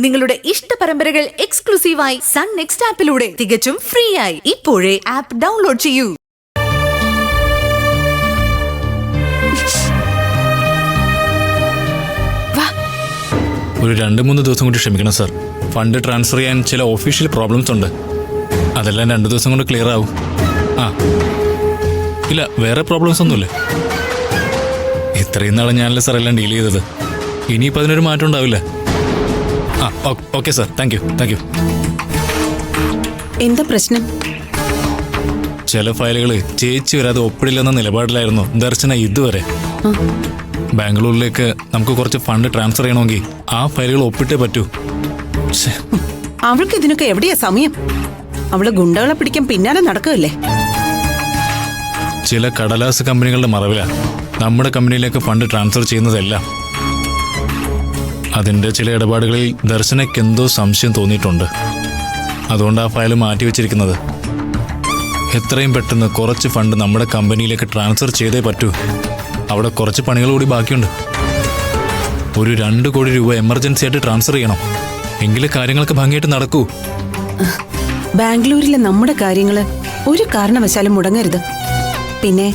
നിങ്ങളുടെ ഇഷ്ട പരമ്പരകൾ എക്സ്ക്ലൂസീവായി സൺ നെക്സ്റ്റ് ആപ്പിലൂടെ തികച്ചും ഫ്രീ ആയി ഇപ്പോഴേ ആപ്പ് ഡൗൺലോഡ് ചെയ്യൂ. ഒരു 2-3 ദിവസം കൊണ്ട് ക്ഷമിക്കണം സാർ. ഫണ്ട് ട്രാൻസ്ഫർ ചെയ്യാൻ ചില ഒഫീഷ്യൽ പ്രോബ്ലംസ് ഉണ്ട്. അതെല്ലാം 2 ദിവസം കൊണ്ട് ക്ലിയർ ആവും. ഇല്ല, വേറെ പ്രോബ്ലംസ് ഒന്നുമില്ല. ഇത്രയും നാളെ ഞാനല്ലേ സാർ എല്ലാം ഡീൽ ചെയ്തത്. ഇനിയിപ്പോൾ അതിനൊരു മാറ്റം ഉണ്ടാവില്ല. Okay sir, thank you. എന്താ പ്രശ്നം? ചില ഫയലുകൾ ചേച്ചി വരാതെ ഒപ്പിടില്ലെന്ന നിലപാടിലായിരുന്നു ദർശന ഇതുവരെ. ബാംഗ്ലൂരിലേക്ക് നമുക്ക് കുറച്ച് ഫണ്ട് ട്രാൻസ്ഫർ ചെയ്യണമെങ്കിൽ ആ ഫയലുകൾ ഒപ്പിട്ടേ പറ്റൂ. അവൾക്ക് ഇതിനൊക്കെ എവിടെയാ സമയം? അവള് ഗുണ്ടകളെ പിടിക്കാൻ പിന്നാലെ നടക്കുകയല്ലേ. ചില കടലാസ് കമ്പനികളുടെ മറവിലാണ് നമ്മുടെ കമ്പനിയിലേക്ക് ഫണ്ട് ട്രാൻസ്ഫർ ചെയ്യുന്നതെല്ലാം. അതിൻ്റെ ചില ഇടപാടുകളിൽ ദർശനയ്ക്ക് എന്തോ സംശയം തോന്നിയിട്ടുണ്ട്. അതുകൊണ്ട് ആ ഫയൽ മാറ്റിവെച്ചിരിക്കുന്നത്. എത്രയും പെട്ടെന്ന് കുറച്ച് ഫണ്ട് നമ്മുടെ കമ്പനിയിലേക്ക് ട്രാൻസ്ഫർ ചെയ്തേ പറ്റൂ. അവിടെ കുറച്ച് പണികൾ കൂടി ബാക്കിയുണ്ട്. ഒരു 2 കോടി രൂപ എമർജൻസി ആയിട്ട് ട്രാൻസ്ഫർ ചെയ്യണം. എങ്കിലേ കാര്യങ്ങൾക്ക് ഭംഗിയായിട്ട് നടക്കൂ. ബാംഗ്ലൂരിലെ നമ്മുടെ കാര്യങ്ങള് ഒരു കാരണവശാലും മുടങ്ങരുത്. പിന്നെ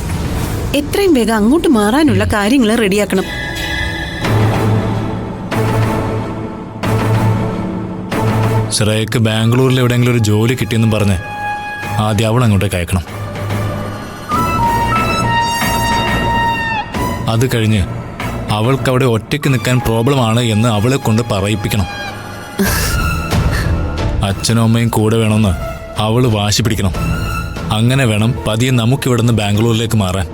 എത്രയും വേഗം അങ്ങോട്ട് മാറാനുള്ള കാര്യങ്ങൾ റെഡിയാക്കണം. ശ്രേയക്ക് ബാംഗ്ലൂരിൽ എവിടെയെങ്കിലും ഒരു ജോലി കിട്ടിയെന്നും പറഞ്ഞ് ആദ്യം അവൾ അങ്ങോട്ടേക്ക് അയക്കണം. അത് കഴിഞ്ഞ് അവൾക്ക് അവിടെ ഒറ്റയ്ക്ക് നിൽക്കാൻ പ്രോബ്ലമാണ് എന്ന് അവളെ കൊണ്ട് പറയിപ്പിക്കണം. അച്ഛനും അമ്മയും കൂടെ വേണമെന്ന് അവൾ വാശി പിടിക്കണം. അങ്ങനെ വേണം പതിയെ നമുക്കിവിടുന്ന് ബാംഗ്ലൂരിലേക്ക് മാറാൻ.